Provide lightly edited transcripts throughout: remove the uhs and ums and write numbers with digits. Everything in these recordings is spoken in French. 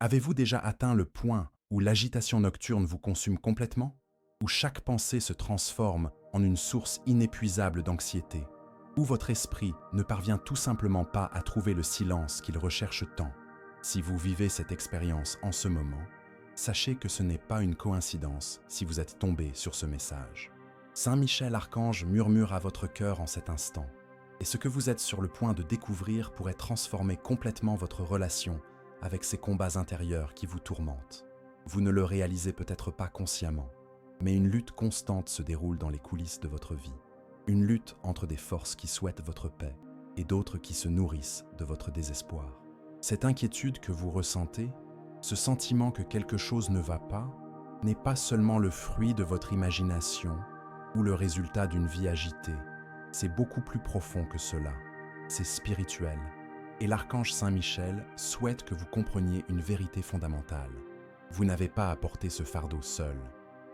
Avez-vous déjà atteint le point où l'agitation nocturne vous consume complètement? Où chaque pensée se transforme en une source inépuisable d'anxiété? Où votre esprit ne parvient tout simplement pas à trouver le silence qu'il recherche tant? Si vous vivez cette expérience en ce moment, sachez que ce n'est pas une coïncidence si vous êtes tombé sur ce message. Saint Michel Archange murmure à votre cœur en cet instant, et ce que vous êtes sur le point de découvrir pourrait transformer complètement votre relation avec ces combats intérieurs qui vous tourmentent. Vous ne le réalisez peut-être pas consciemment, mais une lutte constante se déroule dans les coulisses de votre vie. Une lutte entre des forces qui souhaitent votre paix et d'autres qui se nourrissent de votre désespoir. Cette inquiétude que vous ressentez, ce sentiment que quelque chose ne va pas, n'est pas seulement le fruit de votre imagination ou le résultat d'une vie agitée. C'est beaucoup plus profond que cela. C'est spirituel. Et l'archange Saint Michel souhaite que vous compreniez une vérité fondamentale. Vous n'avez pas à porter ce fardeau seul.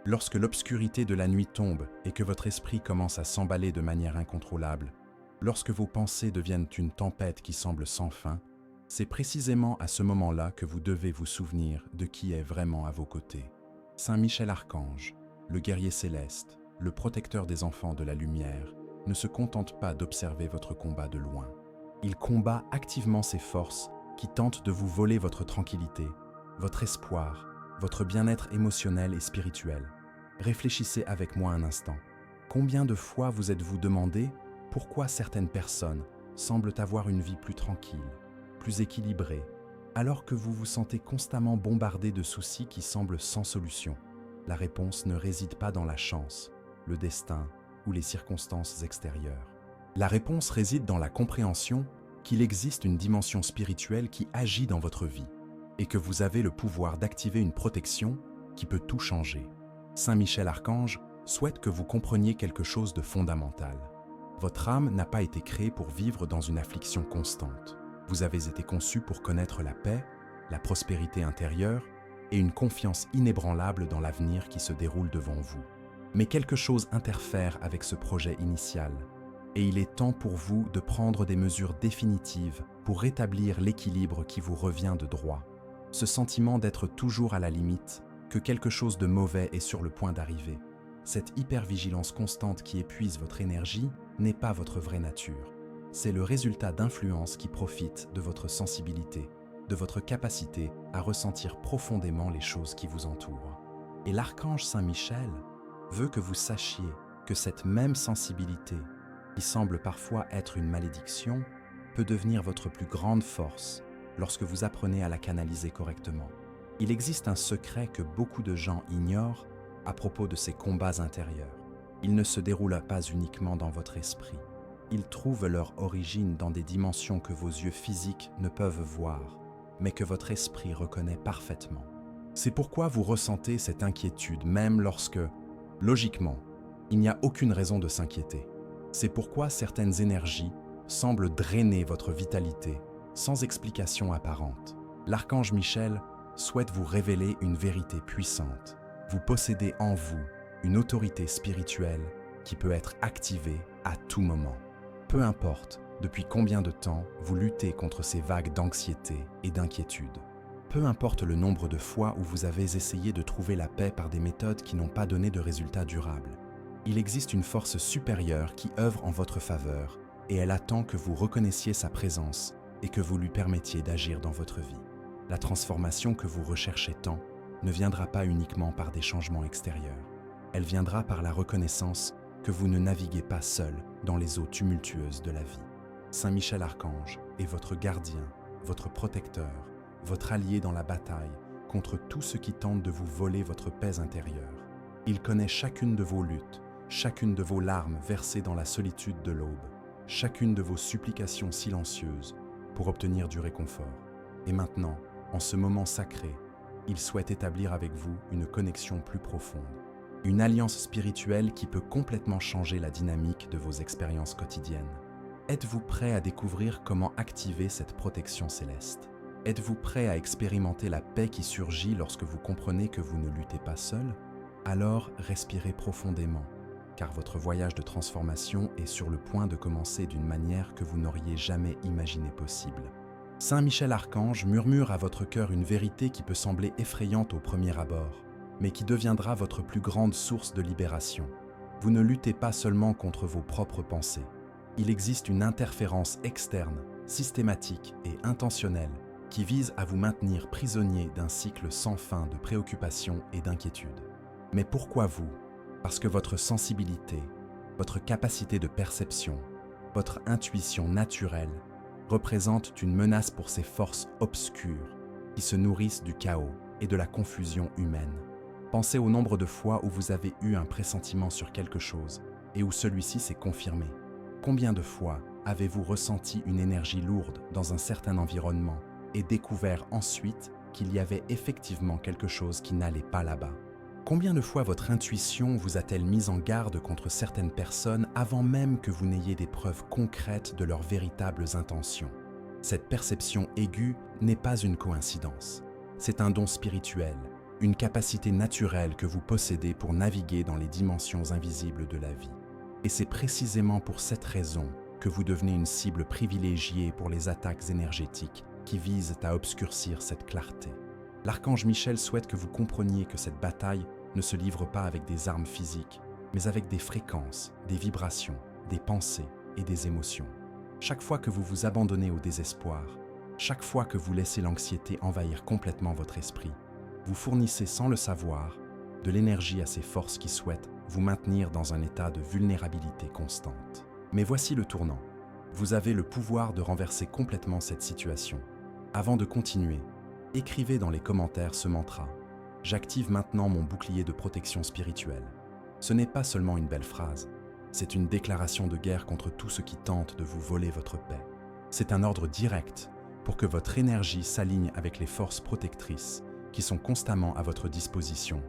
Lorsque l'obscurité de la nuit tombe et que votre esprit commence à s'emballer de manière incontrôlable, lorsque vos pensées deviennent une tempête qui semble sans fin, c'est précisément à ce moment-là que vous devez vous souvenir de qui est vraiment à vos côtés. Saint Michel Archange, le guerrier céleste, le protecteur des enfants de la lumière, ne se contente pas d'observer votre combat de loin. Il combat activement ces forces qui tentent de vous voler votre tranquillité, votre espoir, votre bien-être émotionnel et spirituel. Réfléchissez avec moi un instant. Combien de fois vous êtes-vous demandé pourquoi certaines personnes semblent avoir une vie plus tranquille, plus équilibrée, alors que vous vous sentez constamment bombardé de soucis qui semblent sans solution? La réponse ne réside pas dans la chance, le destin ou les circonstances extérieures. La réponse réside dans la compréhension qu'il existe une dimension spirituelle qui agit dans votre vie et que vous avez le pouvoir d'activer une protection qui peut tout changer. Saint Michel Archange souhaite que vous compreniez quelque chose de fondamental. Votre âme n'a pas été créée pour vivre dans une affliction constante. Vous avez été conçu pour connaître la paix, la prospérité intérieure et une confiance inébranlable dans l'avenir qui se déroule devant vous. Mais quelque chose interfère avec ce projet initial, et il est temps pour vous de prendre des mesures définitives pour rétablir l'équilibre qui vous revient de droit. Ce sentiment d'être toujours à la limite, que quelque chose de mauvais est sur le point d'arriver, cette hypervigilance constante qui épuise votre énergie n'est pas votre vraie nature. C'est le résultat d'influences qui profitent de votre sensibilité, de votre capacité à ressentir profondément les choses qui vous entourent. Et l'archange Saint Michel veut que vous sachiez que cette même sensibilité, qui semble parfois être une malédiction, peut devenir votre plus grande force lorsque vous apprenez à la canaliser correctement. Il existe un secret que beaucoup de gens ignorent à propos de ces combats intérieurs. Ils ne se déroulent pas uniquement dans votre esprit. Ils trouvent leur origine dans des dimensions que vos yeux physiques ne peuvent voir, mais que votre esprit reconnaît parfaitement. C'est pourquoi vous ressentez cette inquiétude même lorsque, logiquement, il n'y a aucune raison de s'inquiéter. C'est pourquoi certaines énergies semblent drainer votre vitalité sans explication apparente. L'archange Michel souhaite vous révéler une vérité puissante. Vous possédez en vous une autorité spirituelle qui peut être activée à tout moment. Peu importe depuis combien de temps vous luttez contre ces vagues d'anxiété et d'inquiétude. Peu importe le nombre de fois où vous avez essayé de trouver la paix par des méthodes qui n'ont pas donné de résultats durables. Il existe une force supérieure qui œuvre en votre faveur et elle attend que vous reconnaissiez sa présence et que vous lui permettiez d'agir dans votre vie. La transformation que vous recherchez tant ne viendra pas uniquement par des changements extérieurs. Elle viendra par la reconnaissance que vous ne naviguez pas seul dans les eaux tumultueuses de la vie. Saint Michel Archange est votre gardien, votre protecteur, votre allié dans la bataille contre tout ce qui tente de vous voler votre paix intérieure. Il connaît chacune de vos luttes, chacune de vos larmes versées dans la solitude de l'aube, chacune de vos supplications silencieuses pour obtenir du réconfort. Et maintenant, en ce moment sacré, il souhaite établir avec vous une connexion plus profonde, une alliance spirituelle qui peut complètement changer la dynamique de vos expériences quotidiennes. Êtes-vous prêt à découvrir comment activer cette protection céleste? Êtes-vous prêt à expérimenter la paix qui surgit lorsque vous comprenez que vous ne luttez pas seul? Alors respirez profondément, car votre voyage de transformation est sur le point de commencer d'une manière que vous n'auriez jamais imaginé possible. Saint Michel Archange murmure à votre cœur une vérité qui peut sembler effrayante au premier abord, mais qui deviendra votre plus grande source de libération. Vous ne luttez pas seulement contre vos propres pensées. Il existe une interférence externe, systématique et intentionnelle qui vise à vous maintenir prisonnier d'un cycle sans fin de préoccupations et d'inquiétudes. Mais pourquoi vous? Parce que votre sensibilité, votre capacité de perception, votre intuition naturelle représentent une menace pour ces forces obscures qui se nourrissent du chaos et de la confusion humaine. Pensez au nombre de fois où vous avez eu un pressentiment sur quelque chose et où celui-ci s'est confirmé. Combien de fois avez-vous ressenti une énergie lourde dans un certain environnement et découvert ensuite qu'il y avait effectivement quelque chose qui n'allait pas là-bas? Combien de fois votre intuition vous a-t-elle mis en garde contre certaines personnes avant même que vous n'ayez des preuves concrètes de leurs véritables intentions? Cette perception aiguë n'est pas une coïncidence. C'est un don spirituel, une capacité naturelle que vous possédez pour naviguer dans les dimensions invisibles de la vie. Et c'est précisément pour cette raison que vous devenez une cible privilégiée pour les attaques énergétiques qui visent à obscurcir cette clarté. L'archange Michel souhaite que vous compreniez que cette bataille ne se livre pas avec des armes physiques, mais avec des fréquences, des vibrations, des pensées et des émotions. Chaque fois que vous vous abandonnez au désespoir, chaque fois que vous laissez l'anxiété envahir complètement votre esprit, vous fournissez sans le savoir de l'énergie à ces forces qui souhaitent vous maintenir dans un état de vulnérabilité constante. Mais voici le tournant. Vous avez le pouvoir de renverser complètement cette situation. Avant de continuer, écrivez dans les commentaires ce mantra. J'active maintenant mon bouclier de protection spirituelle. Ce n'est pas seulement une belle phrase, c'est une déclaration de guerre contre tout ce qui tente de vous voler votre paix. C'est un ordre direct pour que votre énergie s'aligne avec les forces protectrices qui sont constamment à votre disposition,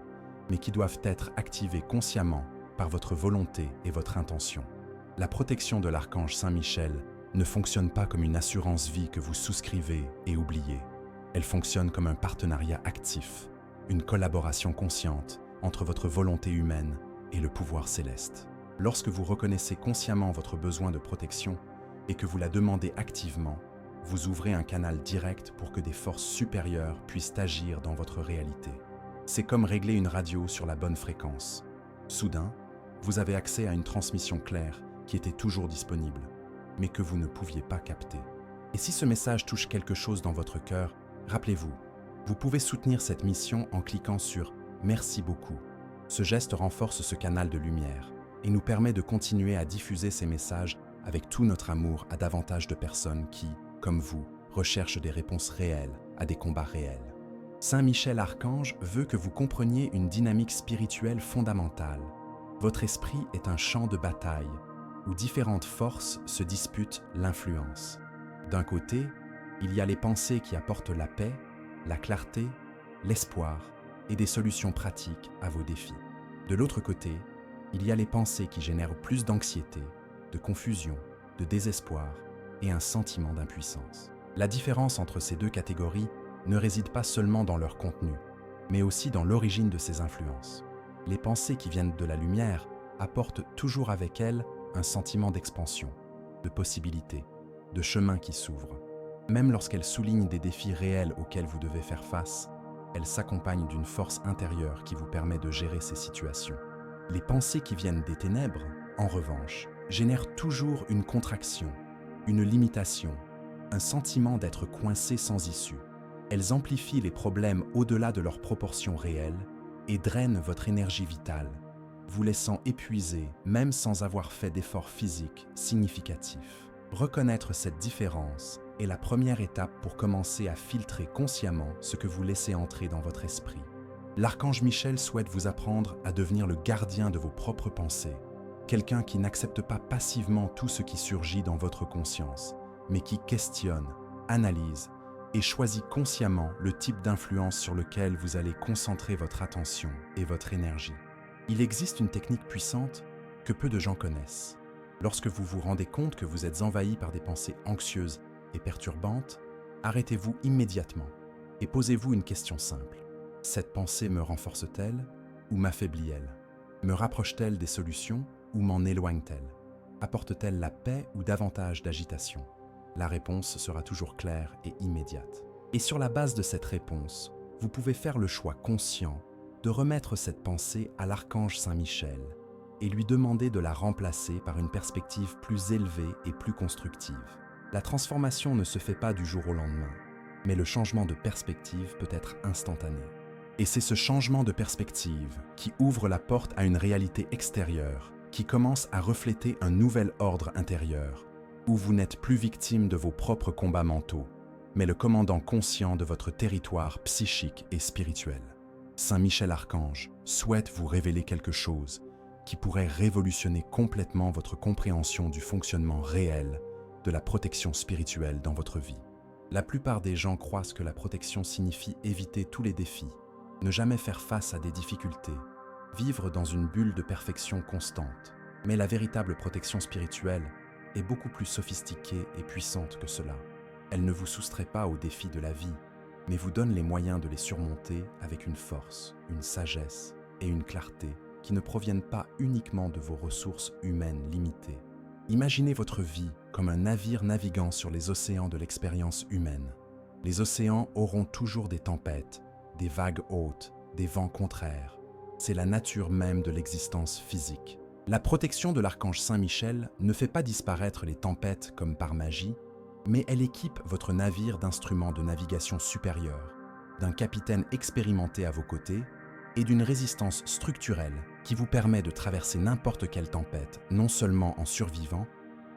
mais qui doivent être activées consciemment par votre volonté et votre intention. La protection de l'archange Saint Michel ne fonctionne pas comme une assurance vie que vous souscrivez et oubliez. Elle fonctionne comme un partenariat actif, une collaboration consciente entre votre volonté humaine et le pouvoir céleste. Lorsque vous reconnaissez consciemment votre besoin de protection et que vous la demandez activement, vous ouvrez un canal direct pour que des forces supérieures puissent agir dans votre réalité. C'est comme régler une radio sur la bonne fréquence. Soudain, vous avez accès à une transmission claire qui était toujours disponible, mais que vous ne pouviez pas capter. Et si ce message touche quelque chose dans votre cœur, rappelez-vous, vous pouvez soutenir cette mission en cliquant sur « Merci beaucoup ». Ce geste renforce ce canal de lumière et nous permet de continuer à diffuser ces messages avec tout notre amour à davantage de personnes qui, comme vous, recherchent des réponses réelles à des combats réels. Saint Michel Archange veut que vous compreniez une dynamique spirituelle fondamentale. Votre esprit est un champ de bataille où différentes forces se disputent l'influence. D'un côté, il y a les pensées qui apportent la paix, la clarté, l'espoir et des solutions pratiques à vos défis. De l'autre côté, il y a les pensées qui génèrent plus d'anxiété, de confusion, de désespoir et un sentiment d'impuissance. La différence entre ces deux catégories ne réside pas seulement dans leur contenu, mais aussi dans l'origine de ces influences. Les pensées qui viennent de la lumière apportent toujours avec elles un sentiment d'expansion, de possibilité, de chemin qui s'ouvre. Même lorsqu'elles soulignent des défis réels auxquels vous devez faire face, elles s'accompagnent d'une force intérieure qui vous permet de gérer ces situations. Les pensées qui viennent des ténèbres, en revanche, génèrent toujours une contraction, une limitation, un sentiment d'être coincé sans issue. Elles amplifient les problèmes au-delà de leurs proportions réelles et drainent votre énergie vitale, vous laissant épuisé même sans avoir fait d'efforts physiques significatifs. Reconnaître cette différence est la première étape pour commencer à filtrer consciemment ce que vous laissez entrer dans votre esprit. L'archange Michel souhaite vous apprendre à devenir le gardien de vos propres pensées, quelqu'un qui n'accepte pas passivement tout ce qui surgit dans votre conscience, mais qui questionne, analyse et choisit consciemment le type d'influence sur lequel vous allez concentrer votre attention et votre énergie. Il existe une technique puissante que peu de gens connaissent. Lorsque vous vous rendez compte que vous êtes envahi par des pensées anxieuses et perturbantes, arrêtez-vous immédiatement et posez-vous une question simple. Cette pensée me renforce-t-elle ou m'affaiblit-elle? Me rapproche-t-elle des solutions ou m'en éloigne-t-elle? Apporte-t-elle la paix ou davantage d'agitation? la réponse sera toujours claire et immédiate. Et sur la base de cette réponse, vous pouvez faire le choix conscient de remettre cette pensée à l'archange Saint Michel et lui demander de la remplacer par une perspective plus élevée et plus constructive. La transformation ne se fait pas du jour au lendemain, mais le changement de perspective peut être instantané. Et c'est ce changement de perspective qui ouvre la porte à une réalité extérieure, qui commence à refléter un nouvel ordre intérieur, où vous n'êtes plus victime de vos propres combats mentaux, mais le commandant conscient de votre territoire psychique et spirituel. Saint Michel Archange souhaite vous révéler quelque chose qui pourrait révolutionner complètement votre compréhension du fonctionnement réel de la protection spirituelle dans votre vie. La plupart des gens croient que la protection signifie éviter tous les défis, ne jamais faire face à des difficultés, vivre dans une bulle de perfection constante. Mais la véritable protection spirituelle est beaucoup plus sophistiquée et puissante que cela. Elle ne vous soustrait pas aux défis de la vie, mais vous donne les moyens de les surmonter avec une force, une sagesse et une clarté qui ne proviennent pas uniquement de vos ressources humaines limitées. Imaginez votre vie comme un navire naviguant sur les océans de l'expérience humaine. Les océans auront toujours des tempêtes, des vagues hautes, des vents contraires. C'est la nature même de l'existence physique. La protection de l'archange Saint Michel ne fait pas disparaître les tempêtes comme par magie, mais elle équipe votre navire d'instruments de navigation supérieurs, d'un capitaine expérimenté à vos côtés et d'une résistance structurelle qui vous permet de traverser n'importe quelle tempête, non seulement en survivant,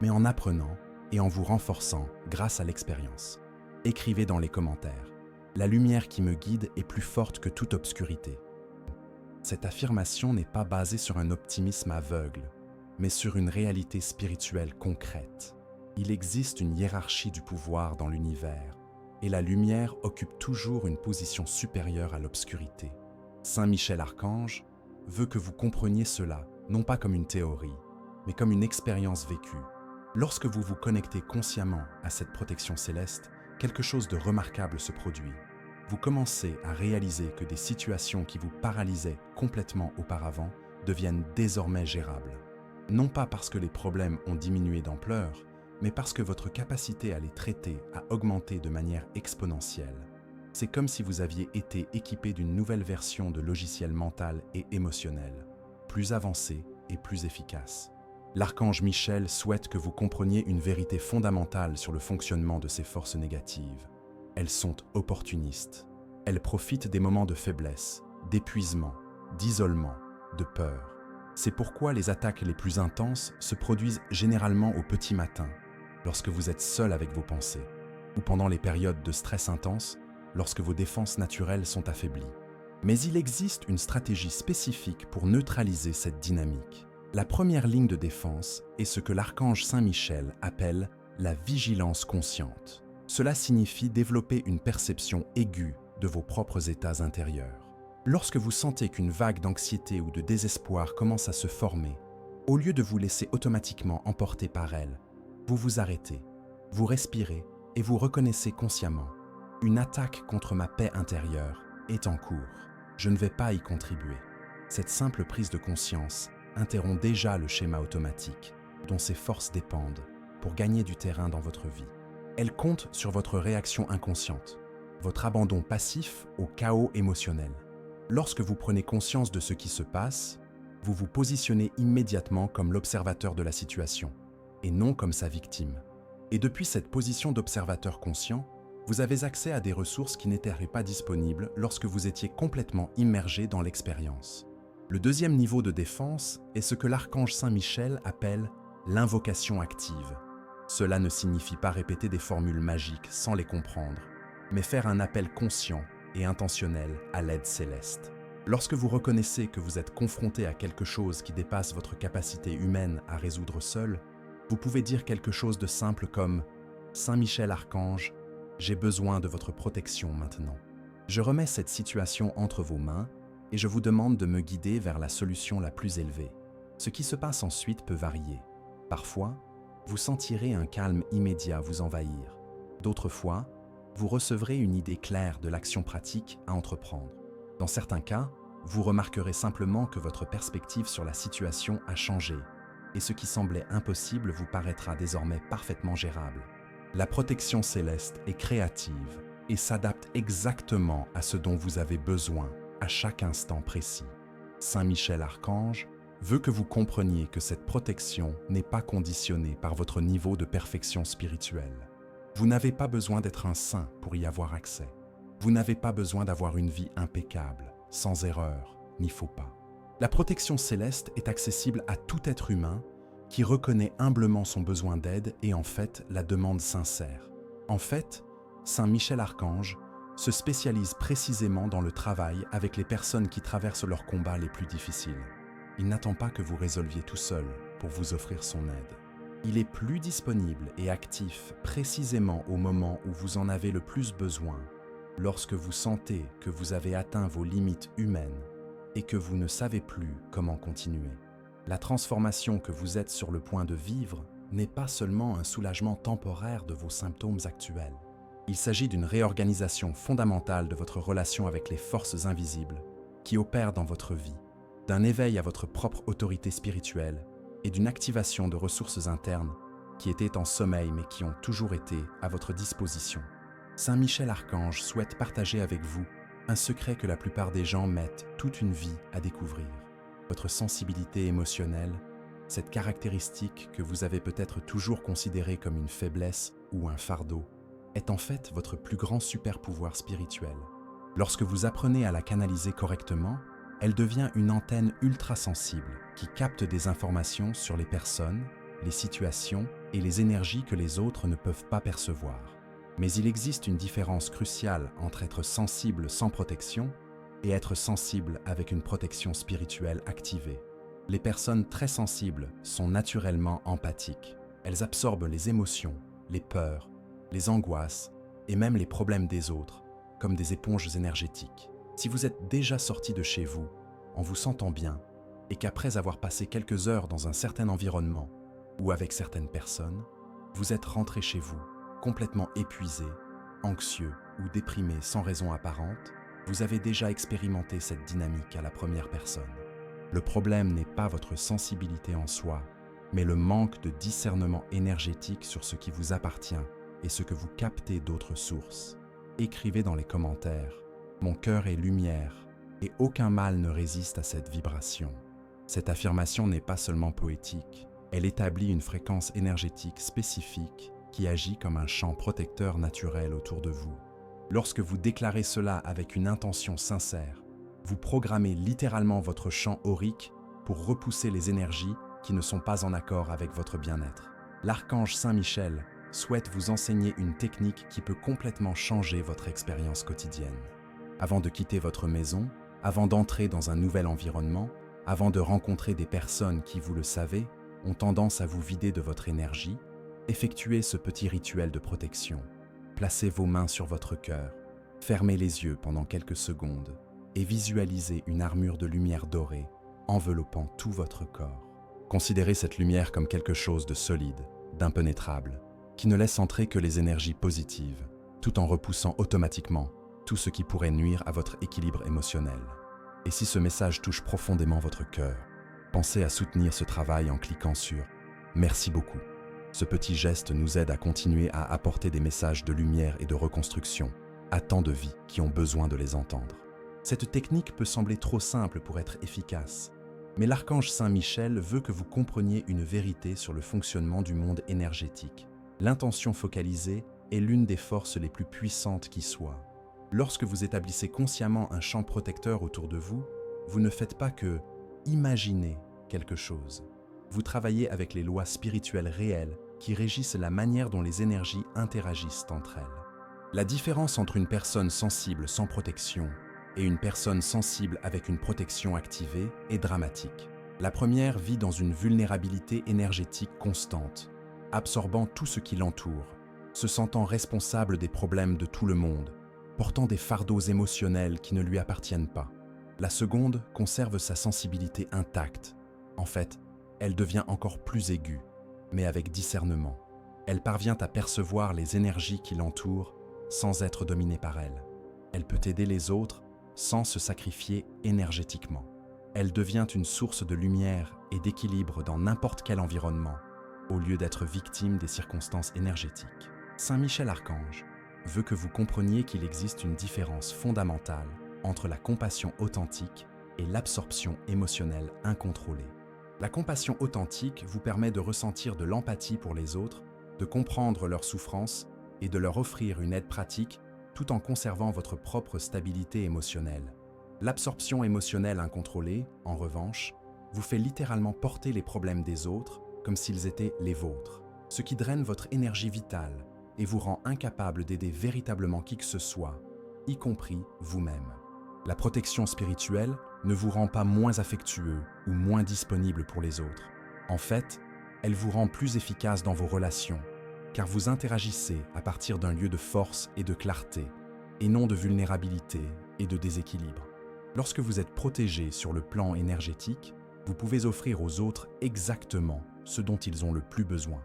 mais en apprenant et en vous renforçant grâce à l'expérience. Écrivez dans les commentaires « La lumière qui me guide est plus forte que toute obscurité ». Cette affirmation n'est pas basée sur un optimisme aveugle, mais sur une réalité spirituelle concrète. Il existe une hiérarchie du pouvoir dans l'univers, et la lumière occupe toujours une position supérieure à l'obscurité. Saint Michel Archange veut que vous compreniez cela, non pas comme une théorie, mais comme une expérience vécue. Lorsque vous vous connectez consciemment à cette protection céleste, quelque chose de remarquable se produit. Vous commencez à réaliser que des situations qui vous paralysaient complètement auparavant deviennent désormais gérables. Non pas parce que les problèmes ont diminué d'ampleur, mais parce que votre capacité à les traiter a augmenté de manière exponentielle. C'est comme si vous aviez été équipé d'une nouvelle version de logiciel mental et émotionnel, plus avancé et plus efficace. L'archange Michel souhaite que vous compreniez une vérité fondamentale sur le fonctionnement de ces forces négatives. Elles sont opportunistes. Elles profitent des moments de faiblesse, d'épuisement, d'isolement, de peur. C'est pourquoi les attaques les plus intenses se produisent généralement au petit matin, lorsque vous êtes seul avec vos pensées, ou pendant les périodes de stress intense, lorsque vos défenses naturelles sont affaiblies. Mais il existe une stratégie spécifique pour neutraliser cette dynamique. La première ligne de défense est ce que l'archange Saint Michel appelle la vigilance consciente. Cela signifie développer une perception aiguë de vos propres états intérieurs. Lorsque vous sentez qu'une vague d'anxiété ou de désespoir commence à se former, au lieu de vous laisser automatiquement emporter par elle, vous vous arrêtez, vous respirez et vous reconnaissez consciemment. Une attaque contre ma paix intérieure est en cours. Je ne vais pas y contribuer. Cette simple prise de conscience interrompt déjà le schéma automatique dont ces forces dépendent pour gagner du terrain dans votre vie. Elle compte sur votre réaction inconsciente, votre abandon passif au chaos émotionnel. Lorsque vous prenez conscience de ce qui se passe, vous vous positionnez immédiatement comme l'observateur de la situation et non comme sa victime. Et depuis cette position d'observateur conscient, vous avez accès à des ressources qui n'étaient pas disponibles lorsque vous étiez complètement immergé dans l'expérience. Le deuxième niveau de défense est ce que l'archange Saint Michel appelle l'invocation active. Cela ne signifie pas répéter des formules magiques sans les comprendre, mais faire un appel conscient et intentionnel à l'aide céleste. Lorsque vous reconnaissez que vous êtes confronté à quelque chose qui dépasse votre capacité humaine à résoudre seul, vous pouvez dire quelque chose de simple comme « Saint Michel Archange, j'ai besoin de votre protection maintenant. Je remets cette situation entre vos mains et je vous demande de me guider vers la solution la plus élevée. Ce qui se passe ensuite peut varier. Parfois, vous sentirez un calme immédiat vous envahir. D'autres fois, vous recevrez une idée claire de l'action pratique à entreprendre. Dans certains cas, vous remarquerez simplement que votre perspective sur la situation a changé et ce qui semblait impossible vous paraîtra désormais parfaitement gérable. La protection céleste est créative et s'adapte exactement à ce dont vous avez besoin à chaque instant précis. Saint Michel Archange veut que vous compreniez que cette protection n'est pas conditionnée par votre niveau de perfection spirituelle. Vous n'avez pas besoin d'être un saint pour y avoir accès. Vous n'avez pas besoin d'avoir une vie impeccable, sans erreur ni faux pas. La protection céleste est accessible à tout être humain qui reconnaît humblement son besoin d'aide et en fait la demande sincère. En fait, Saint Michel Archange se spécialise précisément dans le travail avec les personnes qui traversent leurs combats les plus difficiles. Il n'attend pas que vous résolviez tout seul pour vous offrir son aide. Il est plus disponible et actif précisément au moment où vous en avez le plus besoin, lorsque vous sentez que vous avez atteint vos limites humaines et que vous ne savez plus comment continuer. La transformation que vous êtes sur le point de vivre n'est pas seulement un soulagement temporaire de vos symptômes actuels. Il s'agit d'une réorganisation fondamentale de votre relation avec les forces invisibles qui opèrent dans votre vie, d'un éveil à votre propre autorité spirituelle et d'une activation de ressources internes qui étaient en sommeil mais qui ont toujours été à votre disposition. Saint Michel Archange souhaite partager avec vous un secret que la plupart des gens mettent toute une vie à découvrir. Votre sensibilité émotionnelle, cette caractéristique que vous avez peut-être toujours considérée comme une faiblesse ou un fardeau, est en fait votre plus grand super-pouvoir spirituel. Lorsque vous apprenez à la canaliser correctement, elle devient une antenne ultra-sensible qui capte des informations sur les personnes, les situations et les énergies que les autres ne peuvent pas percevoir. Mais il existe une différence cruciale entre être sensible sans protection et être sensible avec une protection spirituelle activée. Les personnes très sensibles sont naturellement empathiques. Elles absorbent les émotions, les peurs, les angoisses et même les problèmes des autres, comme des éponges énergétiques. Si vous êtes déjà sorti de chez vous en vous sentant bien et qu'après avoir passé quelques heures dans un certain environnement ou avec certaines personnes, vous êtes rentré chez vous complètement épuisé, anxieux ou déprimé sans raison apparente, vous avez déjà expérimenté cette dynamique à la première personne. Le problème n'est pas votre sensibilité en soi, mais le manque de discernement énergétique sur ce qui vous appartient et ce que vous captez d'autres sources. Écrivez dans les commentaires « Mon cœur est lumière et aucun mal ne résiste à cette vibration ». Cette affirmation n'est pas seulement poétique, elle établit une fréquence énergétique spécifique qui agit comme un champ protecteur naturel autour de vous. Lorsque vous déclarez cela avec une intention sincère, vous programmez littéralement votre champ aurique pour repousser les énergies qui ne sont pas en accord avec votre bien-être. L'archange Saint Michel souhaite vous enseigner une technique qui peut complètement changer votre expérience quotidienne. Avant de quitter votre maison, avant d'entrer dans un nouvel environnement, avant de rencontrer des personnes qui, vous le savez, ont tendance à vous vider de votre énergie, effectuez ce petit rituel de protection. Placez vos mains sur votre cœur, fermez les yeux pendant quelques secondes et visualisez une armure de lumière dorée enveloppant tout votre corps. Considérez cette lumière comme quelque chose de solide, d'impénétrable, qui ne laisse entrer que les énergies positives, tout en repoussant automatiquement tout ce qui pourrait nuire à votre équilibre émotionnel. Et si ce message touche profondément votre cœur, pensez à soutenir ce travail en cliquant sur « Merci beaucoup ». Ce petit geste nous aide à continuer à apporter des messages de lumière et de reconstruction à tant de vies qui ont besoin de les entendre. Cette technique peut sembler trop simple pour être efficace, mais l'archange Saint Michel veut que vous compreniez une vérité sur le fonctionnement du monde énergétique. L'intention focalisée est l'une des forces les plus puissantes qui soient. Lorsque vous établissez consciemment un champ protecteur autour de vous, vous ne faites pas que imaginer quelque chose. Vous travaillez avec les lois spirituelles réelles qui régissent la manière dont les énergies interagissent entre elles. La différence entre une personne sensible sans protection et une personne sensible avec une protection activée est dramatique. La première vit dans une vulnérabilité énergétique constante, absorbant tout ce qui l'entoure, se sentant responsable des problèmes de tout le monde, portant des fardeaux émotionnels qui ne lui appartiennent pas. La seconde conserve sa sensibilité intacte. En fait, elle devient encore plus aiguë, mais avec discernement. Elle parvient à percevoir les énergies qui l'entourent sans être dominée par elles. Elle peut aider les autres sans se sacrifier énergétiquement. Elle devient une source de lumière et d'équilibre dans n'importe quel environnement, au lieu d'être victime des circonstances énergétiques. Saint Michel Archange veut que vous compreniez qu'il existe une différence fondamentale entre la compassion authentique et l'absorption émotionnelle incontrôlée. La compassion authentique vous permet de ressentir de l'empathie pour les autres, de comprendre leurs souffrances et de leur offrir une aide pratique tout en conservant votre propre stabilité émotionnelle. L'absorption émotionnelle incontrôlée, en revanche, vous fait littéralement porter les problèmes des autres comme s'ils étaient les vôtres, ce qui draine votre énergie vitale et vous rend incapable d'aider véritablement qui que ce soit, y compris vous-même. La protection spirituelle ne vous rend pas moins affectueux ou moins disponible pour les autres. En fait, elle vous rend plus efficace dans vos relations, car vous interagissez à partir d'un lieu de force et de clarté, et non de vulnérabilité et de déséquilibre. Lorsque vous êtes protégé sur le plan énergétique, vous pouvez offrir aux autres exactement ce dont ils ont le plus besoin.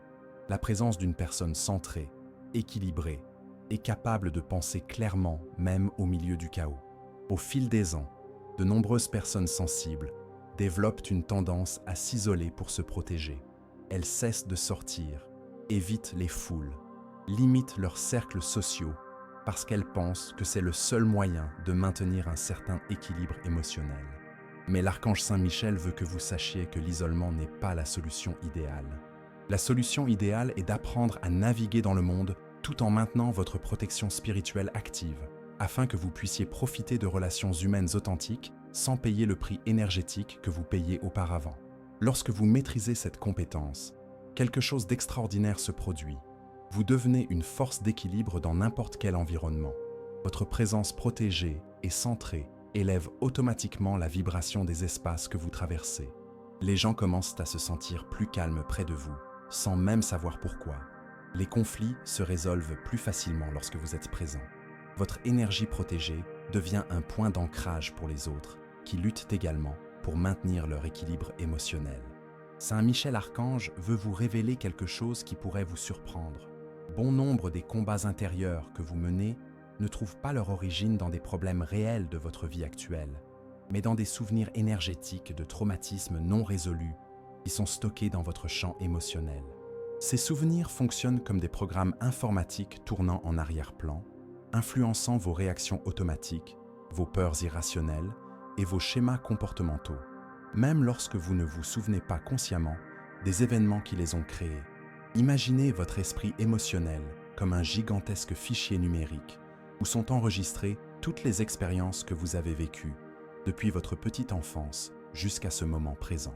La présence d'une personne centrée, équilibrée et capable de penser clairement même au milieu du chaos. Au fil des ans, de nombreuses personnes sensibles développent une tendance à s'isoler pour se protéger. Elles cessent de sortir, évitent les foules, limitent leurs cercles sociaux parce qu'elles pensent que c'est le seul moyen de maintenir un certain équilibre émotionnel. Mais l'archange Saint Michel veut que vous sachiez que l'isolement n'est pas la solution idéale. La solution idéale est d'apprendre à naviguer dans le monde tout en maintenant votre protection spirituelle active, afin que vous puissiez profiter de relations humaines authentiques sans payer le prix énergétique que vous payiez auparavant. Lorsque vous maîtrisez cette compétence, quelque chose d'extraordinaire se produit. Vous devenez une force d'équilibre dans n'importe quel environnement. Votre présence protégée et centrée élève automatiquement la vibration des espaces que vous traversez. Les gens commencent à se sentir plus calmes près de vous, sans même savoir pourquoi. Les conflits se résolvent plus facilement lorsque vous êtes présent. Votre énergie protégée devient un point d'ancrage pour les autres, qui luttent également pour maintenir leur équilibre émotionnel. Saint Michel Archange veut vous révéler quelque chose qui pourrait vous surprendre. Bon nombre des combats intérieurs que vous menez ne trouvent pas leur origine dans des problèmes réels de votre vie actuelle, mais dans des souvenirs énergétiques de traumatismes non résolus qui sont stockés dans votre champ émotionnel. Ces souvenirs fonctionnent comme des programmes informatiques tournant en arrière-plan, influençant vos réactions automatiques, vos peurs irrationnelles et vos schémas comportementaux, même lorsque vous ne vous souvenez pas consciemment des événements qui les ont créés. Imaginez votre esprit émotionnel comme un gigantesque fichier numérique où sont enregistrées toutes les expériences que vous avez vécues, depuis votre petite enfance jusqu'à ce moment présent.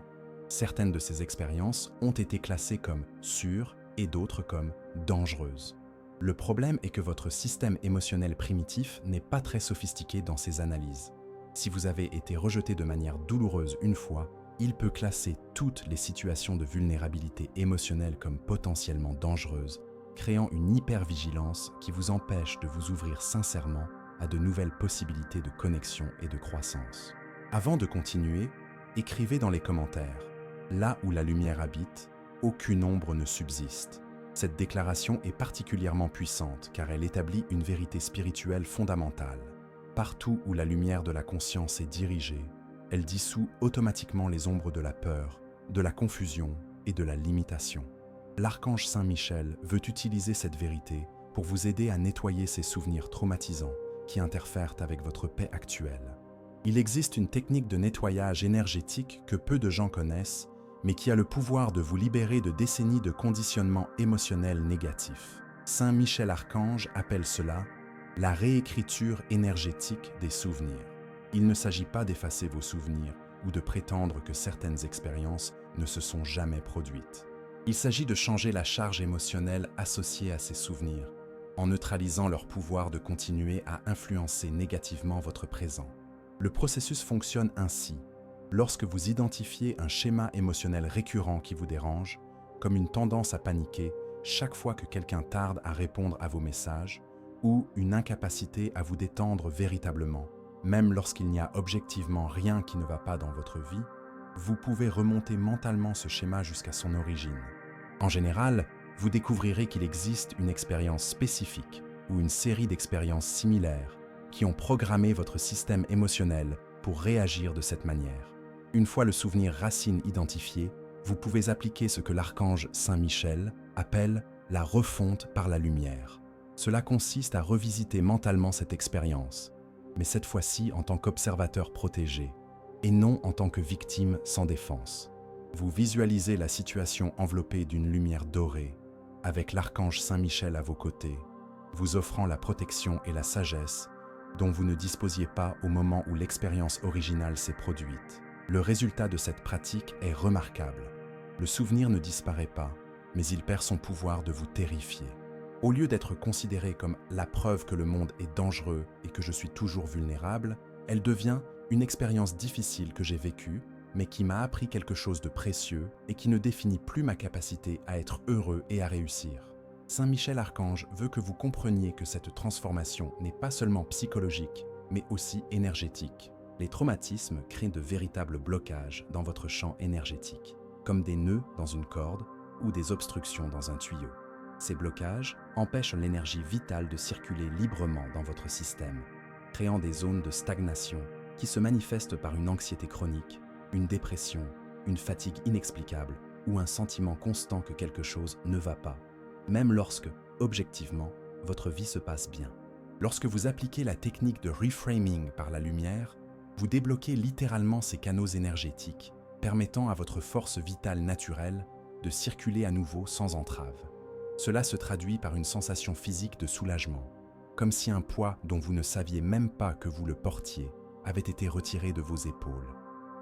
Certaines de ces expériences ont été classées comme sûres et d'autres comme dangereuses. Le problème est que votre système émotionnel primitif n'est pas très sophistiqué dans ses analyses. Si vous avez été rejeté de manière douloureuse une fois, il peut classer toutes les situations de vulnérabilité émotionnelle comme potentiellement dangereuses, créant une hypervigilance qui vous empêche de vous ouvrir sincèrement à de nouvelles possibilités de connexion et de croissance. Avant de continuer, écrivez dans les commentaires « Là où la lumière habite, aucune ombre ne subsiste ». Cette déclaration est particulièrement puissante car elle établit une vérité spirituelle fondamentale. Partout où la lumière de la conscience est dirigée, elle dissout automatiquement les ombres de la peur, de la confusion et de la limitation. L'archange Saint Michel veut utiliser cette vérité pour vous aider à nettoyer ces souvenirs traumatisants qui interfèrent avec votre paix actuelle. Il existe une technique de nettoyage énergétique que peu de gens connaissent, mais qui a le pouvoir de vous libérer de décennies de conditionnement émotionnel négatif. Saint Michel Archange appelle cela la réécriture énergétique des souvenirs. Il ne s'agit pas d'effacer vos souvenirs ou de prétendre que certaines expériences ne se sont jamais produites. Il s'agit de changer la charge émotionnelle associée à ces souvenirs, en neutralisant leur pouvoir de continuer à influencer négativement votre présent. Le processus fonctionne ainsi. Lorsque vous identifiez un schéma émotionnel récurrent qui vous dérange, comme une tendance à paniquer chaque fois que quelqu'un tarde à répondre à vos messages, ou une incapacité à vous détendre véritablement, même lorsqu'il n'y a objectivement rien qui ne va pas dans votre vie, vous pouvez remonter mentalement ce schéma jusqu'à son origine. En général, vous découvrirez qu'il existe une expérience spécifique ou une série d'expériences similaires qui ont programmé votre système émotionnel pour réagir de cette manière. Une fois le souvenir racine identifié, vous pouvez appliquer ce que l'archange Saint Michel appelle la refonte par la lumière. Cela consiste à revisiter mentalement cette expérience, mais cette fois-ci en tant qu'observateur protégé, et non en tant que victime sans défense. Vous visualisez la situation enveloppée d'une lumière dorée, avec l'archange Saint-Michel à vos côtés, vous offrant la protection et la sagesse dont vous ne disposiez pas au moment où l'expérience originale s'est produite. Le résultat de cette pratique est remarquable. Le souvenir ne disparaît pas, mais il perd son pouvoir de vous terrifier. Au lieu d'être considérée comme la preuve que le monde est dangereux et que je suis toujours vulnérable, elle devient une expérience difficile que j'ai vécue, mais qui m'a appris quelque chose de précieux et qui ne définit plus ma capacité à être heureux et à réussir. Saint Michel Archange veut que vous compreniez que cette transformation n'est pas seulement psychologique, mais aussi énergétique. Les traumatismes créent de véritables blocages dans votre champ énergétique, comme des nœuds dans une corde ou des obstructions dans un tuyau. Ces blocages empêchent l'énergie vitale de circuler librement dans votre système, créant des zones de stagnation qui se manifestent par une anxiété chronique, une dépression, une fatigue inexplicable ou un sentiment constant que quelque chose ne va pas, même lorsque, objectivement, votre vie se passe bien. Lorsque vous appliquez la technique de reframing par la lumière, vous débloquez littéralement ces canaux énergétiques, permettant à votre force vitale naturelle de circuler à nouveau sans entrave. Cela se traduit par une sensation physique de soulagement, comme si un poids dont vous ne saviez même pas que vous le portiez avait été retiré de vos épaules.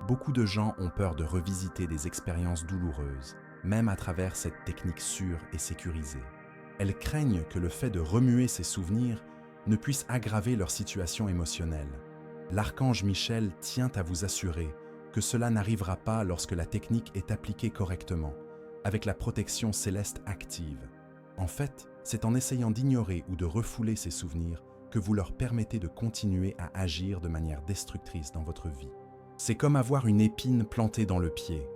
Beaucoup de gens ont peur de revisiter des expériences douloureuses, même à travers cette technique sûre et sécurisée. Elles craignent que le fait de remuer ces souvenirs ne puisse aggraver leur situation émotionnelle. L'archange Michel tient à vous assurer que cela n'arrivera pas lorsque la technique est appliquée correctement, avec la protection céleste active. En fait, c'est en essayant d'ignorer ou de refouler ces souvenirs que vous leur permettez de continuer à agir de manière destructrice dans votre vie. C'est comme avoir une épine plantée dans le pied.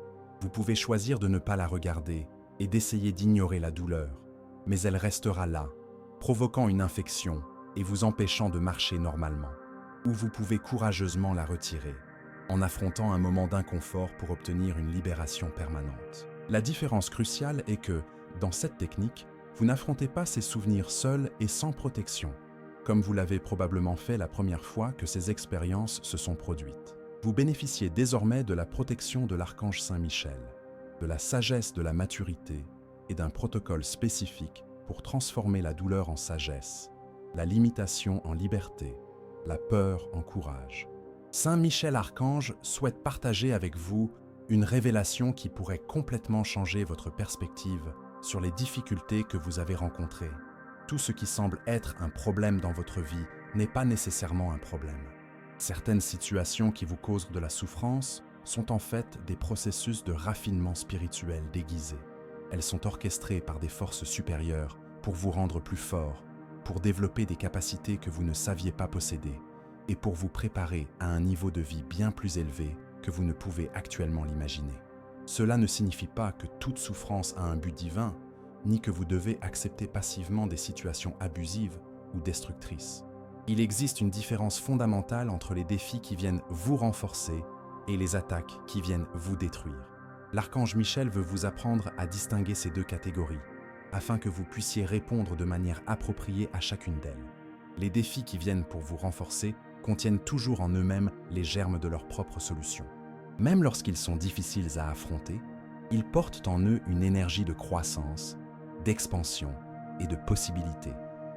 Vous pouvez choisir de ne pas la regarder et d'essayer d'ignorer la douleur, mais elle restera là, provoquant une infection et vous empêchant de marcher normalement. Ou vous pouvez courageusement la retirer, en affrontant un moment d'inconfort pour obtenir une libération permanente. La différence cruciale est que, dans cette technique, vous n'affrontez pas ces souvenirs seuls et sans protection, comme vous l'avez probablement fait la première fois que ces expériences se sont produites. Vous bénéficiez désormais de la protection de l'archange Saint-Michel, de la sagesse de la maturité et d'un protocole spécifique pour transformer la douleur en sagesse, la limitation en liberté, la peur en courage. Saint Michel Archange souhaite partager avec vous une révélation qui pourrait complètement changer votre perspective sur les difficultés que vous avez rencontrées. Tout ce qui semble être un problème dans votre vie n'est pas nécessairement un problème. Certaines situations qui vous causent de la souffrance sont en fait des processus de raffinement spirituel déguisés. Elles sont orchestrées par des forces supérieures pour vous rendre plus fort, pour développer des capacités que vous ne saviez pas posséder et pour vous préparer à un niveau de vie bien plus élevé que vous ne pouvez actuellement l'imaginer. Cela ne signifie pas que toute souffrance a un but divin, ni que vous devez accepter passivement des situations abusives ou destructrices. Il existe une différence fondamentale entre les défis qui viennent vous renforcer et les attaques qui viennent vous détruire. L'archange Michel veut vous apprendre à distinguer ces deux catégories, afin que vous puissiez répondre de manière appropriée à chacune d'elles. Les défis qui viennent pour vous renforcer contiennent toujours en eux-mêmes les germes de leur propre solution. Même lorsqu'ils sont difficiles à affronter, ils portent en eux une énergie de croissance, d'expansion et de possibilité.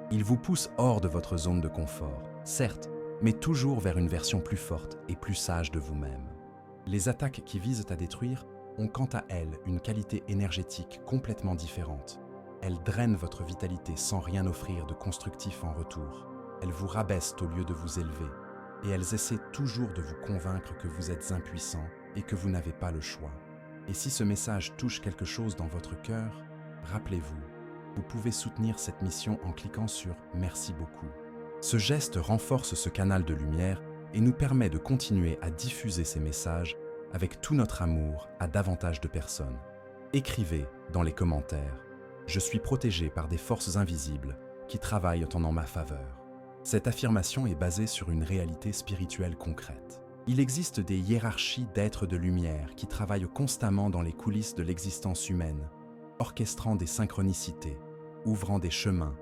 Ils vous poussent hors de votre zone de confort, certes, mais toujours vers une version plus forte et plus sage de vous-même. Les attaques qui visent à détruire ont quant à elles une qualité énergétique complètement différente. Elles drainent votre vitalité sans rien offrir de constructif en retour. Elles vous rabaissent au lieu de vous élever, et elles essaient toujours de vous convaincre que vous êtes impuissant et que vous n'avez pas le choix. Et si ce message touche quelque chose dans votre cœur, rappelez-vous, vous pouvez soutenir cette mission en cliquant sur « Merci beaucoup ». Ce geste renforce ce canal de lumière et nous permet de continuer à diffuser ces messages avec tout notre amour à davantage de personnes. Écrivez dans les commentaires « Je suis protégé par des forces invisibles qui travaillent en ma faveur ». Cette affirmation est basée sur une réalité spirituelle concrète. Il existe des hiérarchies d'êtres de lumière qui travaillent constamment dans les coulisses de l'existence humaine, orchestrant des synchronicités, ouvrant des chemins,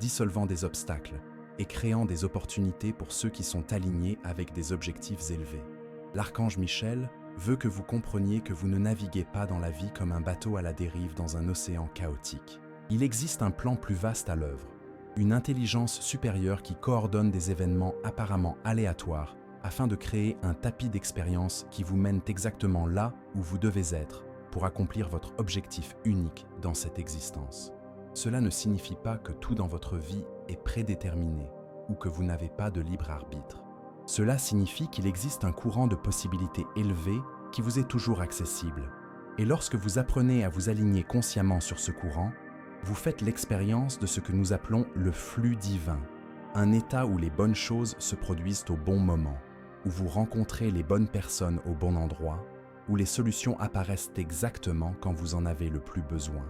dissolvant des obstacles et créant des opportunités pour ceux qui sont alignés avec des objectifs élevés. L'archange Michel veut que vous compreniez que vous ne naviguez pas dans la vie comme un bateau à la dérive dans un océan chaotique. Il existe un plan plus vaste à l'œuvre, une intelligence supérieure qui coordonne des événements apparemment aléatoires afin de créer un tapis d'expérience qui vous mène exactement là où vous devez être pour accomplir votre objectif unique dans cette existence. Cela ne signifie pas que tout dans votre vie est prédéterminé ou que vous n'avez pas de libre arbitre. Cela signifie qu'il existe un courant de possibilités élevé qui vous est toujours accessible. Et lorsque vous apprenez à vous aligner consciemment sur ce courant, vous faites l'expérience de ce que nous appelons le flux divin, un état où les bonnes choses se produisent au bon moment, où vous rencontrez les bonnes personnes au bon endroit, où les solutions apparaissent exactement quand vous en avez le plus besoin.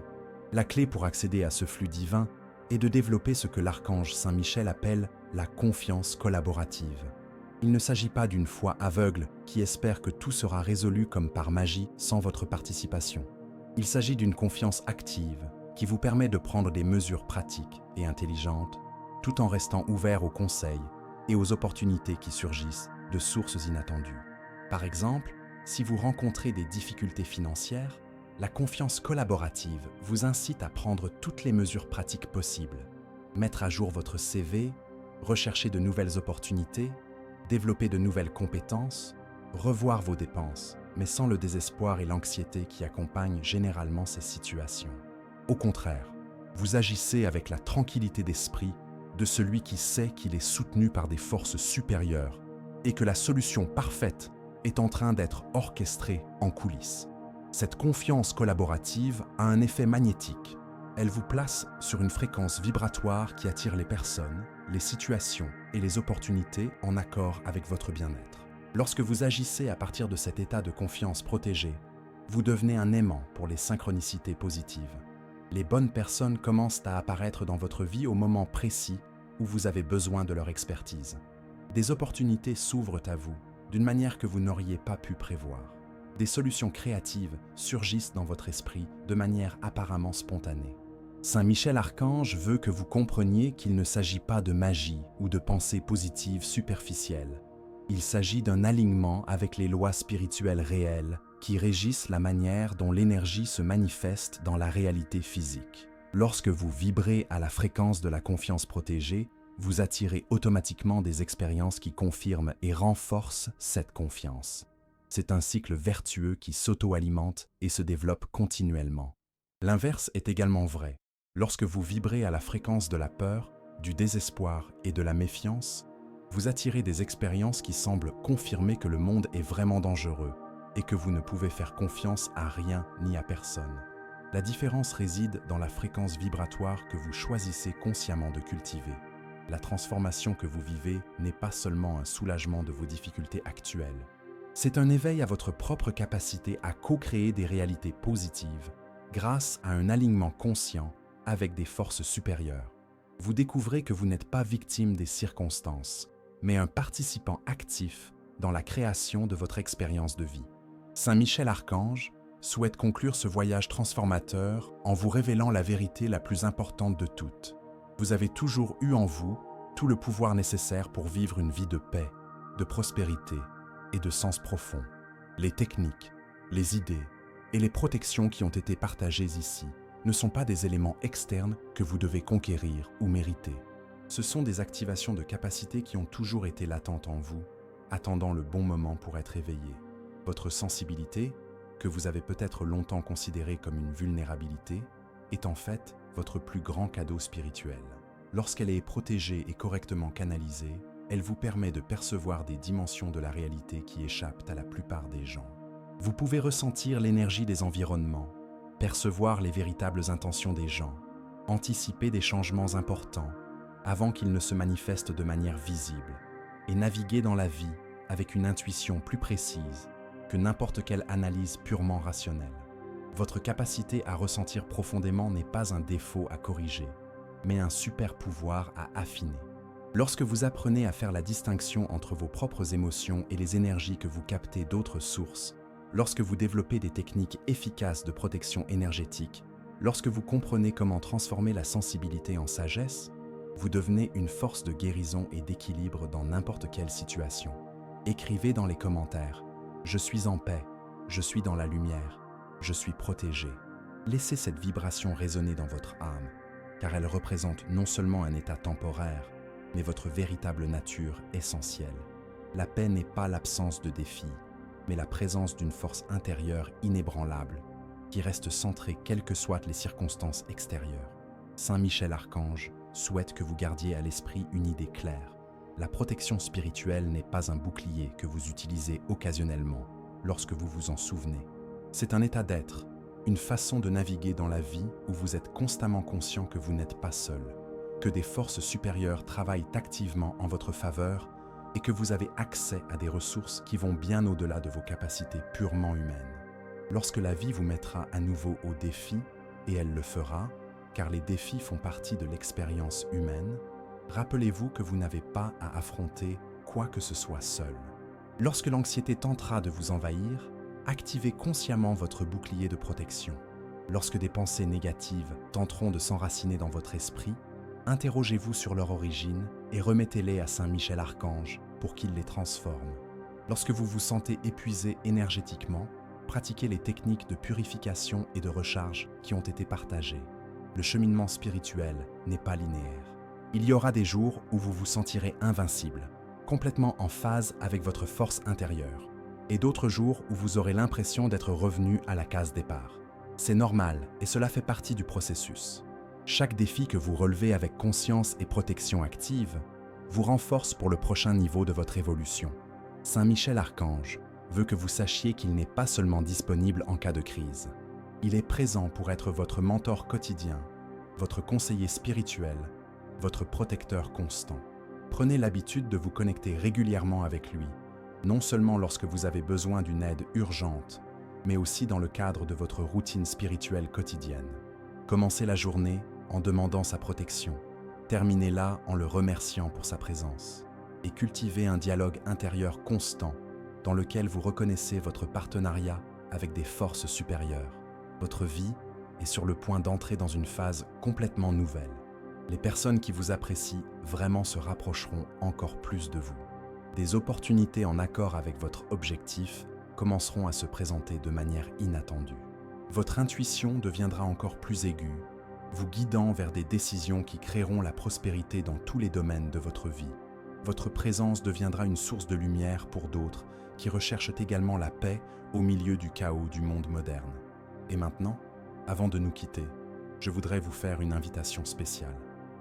La clé pour accéder à ce flux divin est de développer ce que l'archange Saint Michel appelle la confiance collaborative. Il ne s'agit pas d'une foi aveugle qui espère que tout sera résolu comme par magie sans votre participation. Il s'agit d'une confiance active qui vous permet de prendre des mesures pratiques et intelligentes tout en restant ouvert aux conseils et aux opportunités qui surgissent de sources inattendues. Par exemple, si vous rencontrez des difficultés financières, la confiance collaborative vous incite à prendre toutes les mesures pratiques possibles, mettre à jour votre CV, rechercher de nouvelles opportunités, développer de nouvelles compétences, revoir vos dépenses, mais sans le désespoir et l'anxiété qui accompagnent généralement ces situations. Au contraire, vous agissez avec la tranquillité d'esprit de celui qui sait qu'il est soutenu par des forces supérieures et que la solution parfaite est en train d'être orchestrée en coulisses. Cette confiance collaborative a un effet magnétique. Elle vous place sur une fréquence vibratoire qui attire les personnes, les situations et les opportunités en accord avec votre bien-être. Lorsque vous agissez à partir de cet état de confiance protégé, vous devenez un aimant pour les synchronicités positives. Les bonnes personnes commencent à apparaître dans votre vie au moment précis où vous avez besoin de leur expertise. Des opportunités s'ouvrent à vous d'une manière que vous n'auriez pas pu prévoir. Des solutions créatives surgissent dans votre esprit de manière apparemment spontanée. Saint Michel Archange veut que vous compreniez qu'il ne s'agit pas de magie ou de pensées positives superficielles. Il s'agit d'un alignement avec les lois spirituelles réelles qui régissent la manière dont l'énergie se manifeste dans la réalité physique. Lorsque vous vibrez à la fréquence de la confiance protégée, vous attirez automatiquement des expériences qui confirment et renforcent cette confiance. C'est un cycle vertueux qui s'auto-alimente et se développe continuellement. L'inverse est également vrai. Lorsque vous vibrez à la fréquence de la peur, du désespoir et de la méfiance, vous attirez des expériences qui semblent confirmer que le monde est vraiment dangereux et que vous ne pouvez faire confiance à rien ni à personne. La différence réside dans la fréquence vibratoire que vous choisissez consciemment de cultiver. La transformation que vous vivez n'est pas seulement un soulagement de vos difficultés actuelles. C'est un éveil à votre propre capacité à co-créer des réalités positives grâce à un alignement conscient avec des forces supérieures. Vous découvrez que vous n'êtes pas victime des circonstances, mais un participant actif dans la création de votre expérience de vie. Saint Michel Archange souhaite conclure ce voyage transformateur en vous révélant la vérité la plus importante de toutes. Vous avez toujours eu en vous tout le pouvoir nécessaire pour vivre une vie de paix, de prospérité et de sens profond. Les techniques, les idées et les protections qui ont été partagées ici ne sont pas des éléments externes que vous devez conquérir ou mériter. Ce sont des activations de capacités qui ont toujours été latentes en vous, attendant le bon moment pour être éveillées. Votre sensibilité, que vous avez peut-être longtemps considérée comme une vulnérabilité, est en fait votre plus grand cadeau spirituel. Lorsqu'elle est protégée et correctement canalisée, elle vous permet de percevoir des dimensions de la réalité qui échappent à la plupart des gens. Vous pouvez ressentir l'énergie des environnements, percevoir les véritables intentions des gens, anticiper des changements importants avant qu'ils ne se manifestent de manière visible et naviguer dans la vie avec une intuition plus précise que n'importe quelle analyse purement rationnelle. Votre capacité à ressentir profondément n'est pas un défaut à corriger, mais un super pouvoir à affiner. Lorsque vous apprenez à faire la distinction entre vos propres émotions et les énergies que vous captez d'autres sources, lorsque vous développez des techniques efficaces de protection énergétique, Lorsque vous comprenez comment transformer la sensibilité en sagesse, vous devenez une force de guérison et d'équilibre dans n'importe quelle situation. Écrivez dans les commentaires « Je suis en paix, je suis dans la lumière, je suis protégé ». Laissez cette vibration résonner dans votre âme, car elle représente non seulement un état temporaire, mais votre véritable nature essentielle. La paix n'est pas l'absence de défis, mais la présence d'une force intérieure inébranlable, qui reste centrée quelles que soient les circonstances extérieures. Saint Michel Archange souhaite que vous gardiez à l'esprit une idée claire. La protection spirituelle n'est pas un bouclier que vous utilisez occasionnellement lorsque vous vous en souvenez. C'est un état d'être, une façon de naviguer dans la vie où vous êtes constamment conscient que vous n'êtes pas seul, que des forces supérieures travaillent activement en votre faveur et que vous avez accès à des ressources qui vont bien au-delà de vos capacités purement humaines. Lorsque la vie vous mettra à nouveau au défi, et elle le fera, car les défis font partie de l'expérience humaine, rappelez-vous que vous n'avez pas à affronter quoi que ce soit seul. Lorsque l'anxiété tentera de vous envahir, activez consciemment votre bouclier de protection. Lorsque des pensées négatives tenteront de s'enraciner dans votre esprit, interrogez-vous sur leur origine et remettez-les à Saint Michel Archange pour qu'il les transforme. Lorsque vous vous sentez épuisé énergétiquement, pratiquez les techniques de purification et de recharge qui ont été partagées. Le cheminement spirituel n'est pas linéaire. Il y aura des jours où vous vous sentirez invincible, complètement en phase avec votre force intérieure, et d'autres jours où vous aurez l'impression d'être revenu à la case départ. C'est normal et cela fait partie du processus. Chaque défi que vous relevez avec conscience et protection active vous renforce pour le prochain niveau de votre évolution. Saint Michel Archange veut que vous sachiez qu'il n'est pas seulement disponible en cas de crise. Il est présent pour être votre mentor quotidien, votre conseiller spirituel, votre protecteur constant. Prenez l'habitude de vous connecter régulièrement avec lui, non seulement lorsque vous avez besoin d'une aide urgente, mais aussi dans le cadre de votre routine spirituelle quotidienne. Commencez la journée en demandant sa protection, terminez-la en le remerciant pour sa présence, et cultivez un dialogue intérieur constant dans lequel vous reconnaissez votre partenariat avec des forces supérieures. Votre vie est sur le point d'entrer dans une phase complètement nouvelle. Les personnes qui vous apprécient vraiment se rapprocheront encore plus de vous. Des opportunités en accord avec votre objectif commenceront à se présenter de manière inattendue. Votre intuition deviendra encore plus aiguë, vous guidant vers des décisions qui créeront la prospérité dans tous les domaines de votre vie. Votre présence deviendra une source de lumière pour d'autres qui recherchent également la paix au milieu du chaos du monde moderne. Et maintenant, avant de nous quitter, je voudrais vous faire une invitation spéciale.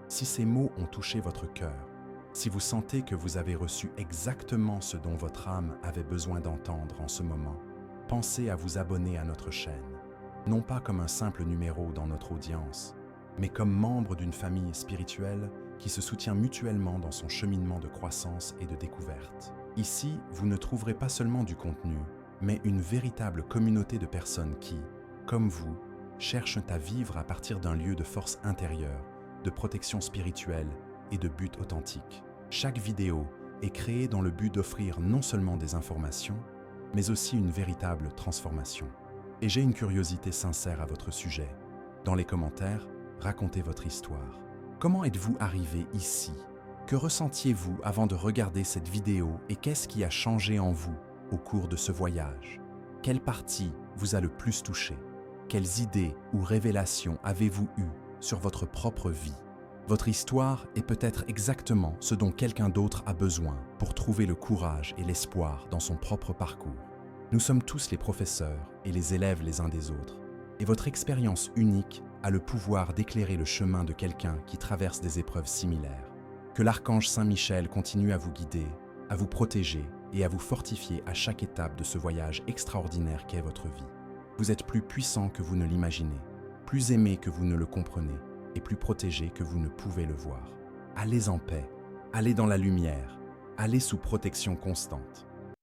Si ces mots ont touché votre cœur, si vous sentez que vous avez reçu exactement ce dont votre âme avait besoin d'entendre en ce moment, pensez à vous abonner à notre chaîne, non pas comme un simple numéro dans notre audience, mais comme membre d'une famille spirituelle qui se soutient mutuellement dans son cheminement de croissance et de découverte. Ici, vous ne trouverez pas seulement du contenu, mais une véritable communauté de personnes qui, comme vous, cherchent à vivre à partir d'un lieu de force intérieure, de protection spirituelle et de but authentique. Chaque vidéo est créée dans le but d'offrir non seulement des informations, mais aussi une véritable transformation. Et j'ai une curiosité sincère à votre sujet. Dans les commentaires, racontez votre histoire. Comment êtes-vous arrivé ici? Que ressentiez-vous avant de regarder cette vidéo et qu'est-ce qui a changé en vous au cours de ce voyage? Quelle partie vous a le plus touché? Quelles idées ou révélations avez-vous eues sur votre propre vie? Votre histoire est peut-être exactement ce dont quelqu'un d'autre a besoin pour trouver le courage et l'espoir dans son propre parcours. Nous sommes tous les professeurs et les élèves les uns des autres, et votre expérience unique a le pouvoir d'éclairer le chemin de quelqu'un qui traverse des épreuves similaires. Que l'archange Saint Michel continue à vous guider, à vous protéger et à vous fortifier à chaque étape de ce voyage extraordinaire qu'est votre vie. Vous êtes plus puissant que vous ne l'imaginez, plus aimé que vous ne le comprenez et plus protégé que vous ne pouvez le voir. Allez en paix, allez dans la lumière, allez sous protection constante.